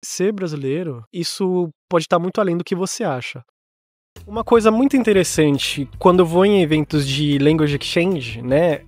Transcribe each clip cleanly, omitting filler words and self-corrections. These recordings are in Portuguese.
ser brasileiro, isso pode estar muito além do que você acha. Uma coisa muito interessante quando eu vou em eventos de Language Exchange, né,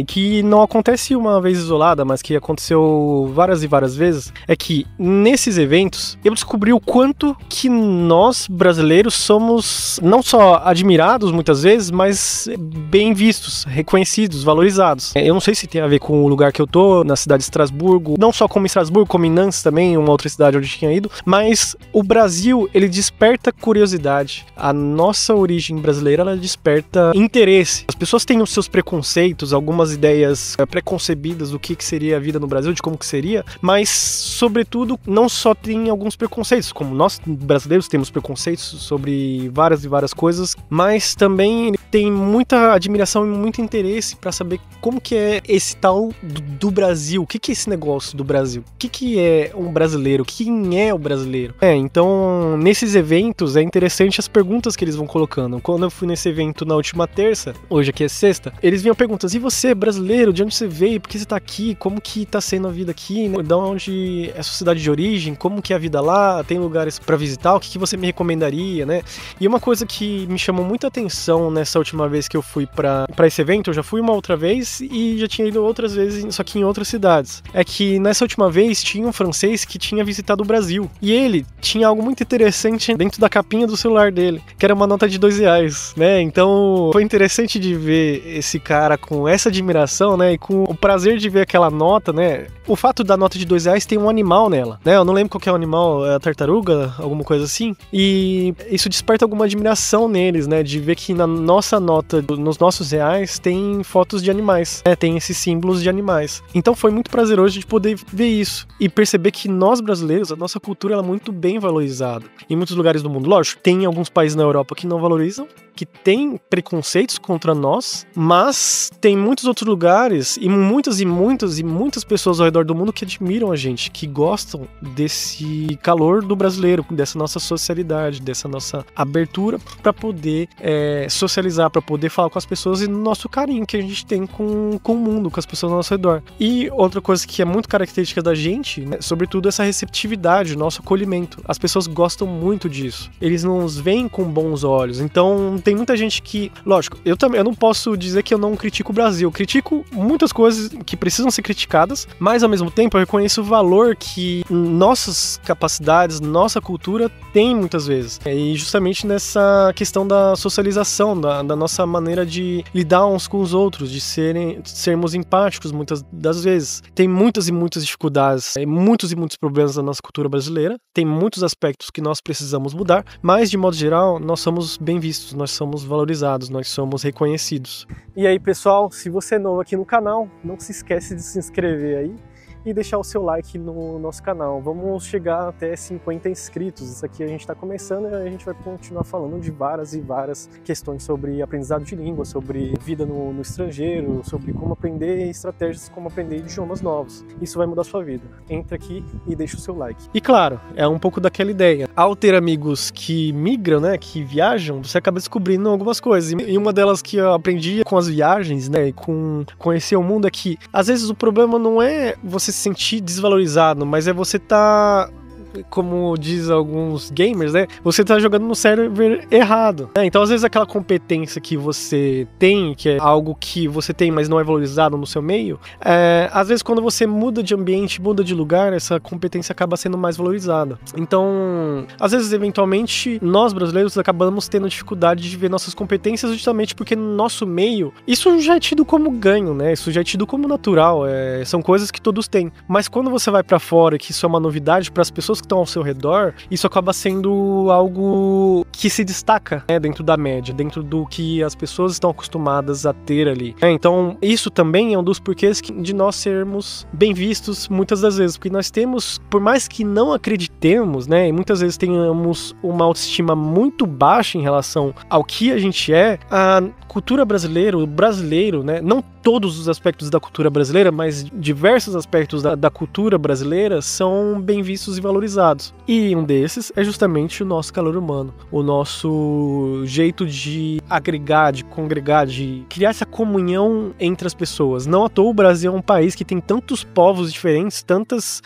que não acontece uma vez isolada, mas que aconteceu várias e várias vezes, é que nesses eventos eu descobri o quanto que nós brasileiros somos não só admirados muitas vezes, mas bem vistos, reconhecidos, valorizados. Eu não sei se tem a ver com o lugar que eu tô, na cidade de Estrasburgo, não só como em Estrasburgo, como em Nantes também, uma outra cidade onde eu tinha ido, mas o Brasil, ele desperta curiosidade. A nossa origem brasileira, ela desperta interesse. As pessoas têm os seus preconceitos, algumas ideias preconcebidas do que seria a vida no Brasil, de como que seria, mas, sobretudo, não só tem alguns preconceitos, como nós brasileiros temos preconceitos sobre várias e várias coisas, mas também tem muita admiração e muito interesse para saber como que é esse tal do Brasil, o que é esse negócio do Brasil, o que é um brasileiro, quem é o brasileiro. Então, nesses eventos é interessante as perguntas que eles vão colocando. Quando eu fui nesse evento na última terça, hoje aqui é sexta, eles vinham perguntas: e você, brasileiro, de onde você veio, por que você tá aqui, como que tá sendo a vida aqui, né? De onde é a sua cidade de origem, como que é a vida lá, tem lugares pra visitar, o que você me recomendaria, né? E uma coisa que me chamou muita atenção nessa última vez que eu fui pra esse evento, eu já fui uma outra vez e já tinha ido outras vezes, só que em outras cidades, é que nessa última vez tinha um francês que tinha visitado o Brasil, e ele tinha algo muito interessante dentro da capinha do celular dele, que era uma nota de R$2, né? Então foi interessante de ver esse cara com essa admiração, né? E com o prazer de ver aquela nota, né? O fato da nota de R$2 tem um animal nela, né? Eu não lembro qual que é o animal, é a tartaruga, alguma coisa assim. E isso desperta alguma admiração neles, né? De ver que na nossa nota, nos nossos reais, tem fotos de animais, né? Tem esses símbolos de animais. Então foi muito prazeroso de poder ver isso e perceber que nós brasileiros, a nossa cultura, ela é muito bem valorizada. Em muitos lugares do mundo, lógico, tem alguns países na Europa que não valorizam, que tem preconceitos contra nós, mas tem muitos outros lugares e muitas pessoas ao redor do mundo que admiram a gente, que gostam desse calor do brasileiro, dessa nossa socialidade, dessa nossa abertura para poder socializar, para poder falar com as pessoas e no nosso carinho que a gente tem com o mundo, com as pessoas ao nosso redor. E outra coisa que é muito característica da gente, né, sobretudo essa receptividade, nosso acolhimento. As pessoas gostam muito disso. Eles nos veem com bons olhos. Então tem muita gente que, lógico, eu não posso dizer que eu não critico o Brasil. Eu critico muitas coisas que precisam ser criticadas, mas ao mesmo tempo eu reconheço o valor que nossas capacidades, nossa cultura tem muitas vezes. E justamente nessa questão da socialização, da nossa maneira de lidar uns com os outros, de sermos empáticos muitas das vezes. Tem muitas e muitas dificuldades, muitos e muitos problemas da nossa cultura brasileira. Tem muitos aspectos que nós precisamos mudar, mas de modo geral nós somos bem vistos, nós somos valorizados, nós somos reconhecidos. E aí, pessoal, se você é novo aqui no canal, não se esquece de se inscrever aí e deixar o seu like no nosso canal. Vamos chegar até 50 inscritos. Isso aqui a gente está começando e a gente vai continuar falando de várias e várias questões sobre aprendizado de língua, sobre vida no estrangeiro, sobre como aprender estratégias, como aprender idiomas novos. Isso vai mudar a sua vida. Entra aqui e deixa o seu like. E claro, é um pouco daquela ideia. Ao ter amigos que migram, né, que viajam, você acaba descobrindo algumas coisas. E uma delas que eu aprendi com as viagens, né, e com conhecer o mundo é que às vezes o problema não é você se sentir desvalorizado, mas é você como diz alguns gamers, né? Você tá jogando no server errado, né? Então, às vezes, aquela competência que você tem, que é algo que você tem, mas não é valorizado no seu meio, às vezes, quando você muda de ambiente, muda de lugar, essa competência acaba sendo mais valorizada. Então, às vezes, eventualmente, nós brasileiros acabamos tendo dificuldade de ver nossas competências justamente porque no nosso meio, isso já é tido como ganho, né? Isso já é tido como natural, são coisas que todos têm. Mas quando você vai pra fora, que isso é uma novidade para as pessoas que estão ao seu redor, isso acaba sendo algo que se destaca, né, dentro da média, dentro do que as pessoas estão acostumadas a ter ali. Então, isso também é um dos porquês de nós sermos bem vistos muitas das vezes, porque nós temos, por mais que não acreditemos, né, e muitas vezes tenhamos uma autoestima muito baixa em relação ao que a gente é, a cultura brasileira, o brasileiro, né, não todos os aspectos da cultura brasileira, mas diversos aspectos da cultura brasileira são bem vistos e valorizados. valorizados. E um desses é justamente o nosso calor humano, o nosso jeito de agregar, de congregar, de criar essa comunhão entre as pessoas. Não à toa o Brasil é um país que tem tantos povos diferentes, tantas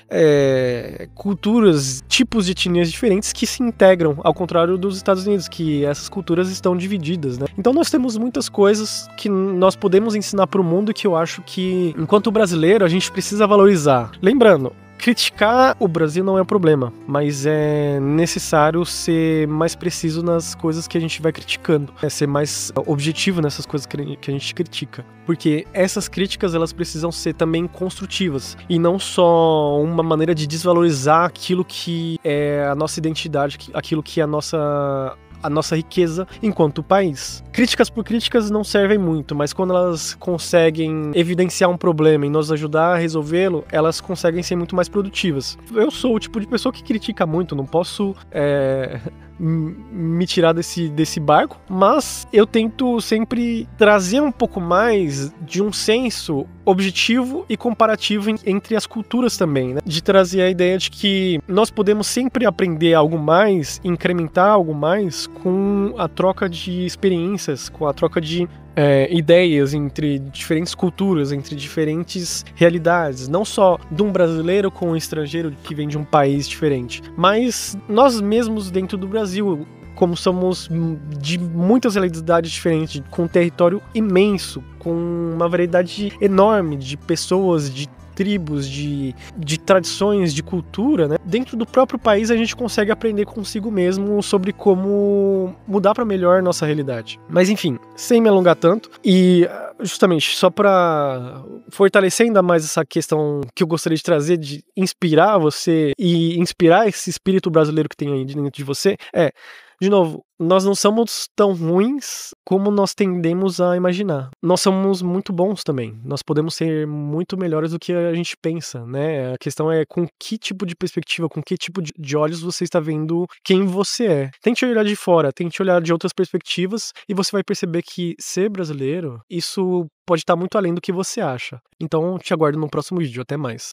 culturas, tipos de etnias diferentes que se integram, ao contrário dos Estados Unidos, que essas culturas estão divididas, né? Então nós temos muitas coisas que nós podemos ensinar para o mundo que eu acho que, enquanto brasileiro, a gente precisa valorizar. Lembrando, criticar o Brasil não é um problema, mas é necessário ser mais preciso nas coisas que a gente vai criticando, ser mais objetivo nessas coisas que a gente critica, porque essas críticas elas precisam ser também construtivas e não só uma maneira de desvalorizar aquilo que é a nossa identidade, aquilo que é a nossa riqueza enquanto país. Críticas por críticas não servem muito, mas quando elas conseguem evidenciar um problema e nos ajudar a resolvê-lo, elas conseguem ser muito mais produtivas. Eu sou o tipo de pessoa que critica muito, não posso me tirar desse barco, mas eu tento sempre trazer um pouco mais de um senso objetivo e comparativo entre as culturas também, né? De trazer a ideia de que nós podemos sempre aprender algo mais, incrementar algo mais com a troca de experiências, com a troca de ideias entre diferentes culturas, entre diferentes realidades, não só de um brasileiro com um estrangeiro que vem de um país diferente, mas nós mesmos dentro do Brasil, como somos de muitas realidades diferentes, com um território imenso, com uma variedade enorme de pessoas, de tribos, de tradições, de cultura, né? Dentro do próprio país a gente consegue aprender consigo mesmo sobre como mudar para melhor nossa realidade. Mas enfim, sem me alongar tanto, e justamente só para fortalecer ainda mais essa questão que eu gostaria de trazer, de inspirar você e inspirar esse espírito brasileiro que tem aí dentro de você, de novo, nós não somos tão ruins como nós tendemos a imaginar. Nós somos muito bons também. Nós podemos ser muito melhores do que a gente pensa, né? A questão é com que tipo de perspectiva, com que tipo de olhos você está vendo quem você é. Tente olhar de fora, tente olhar de outras perspectivas e você vai perceber que ser brasileiro, isso pode estar muito além do que você acha. Então, te aguardo no próximo vídeo. Até mais.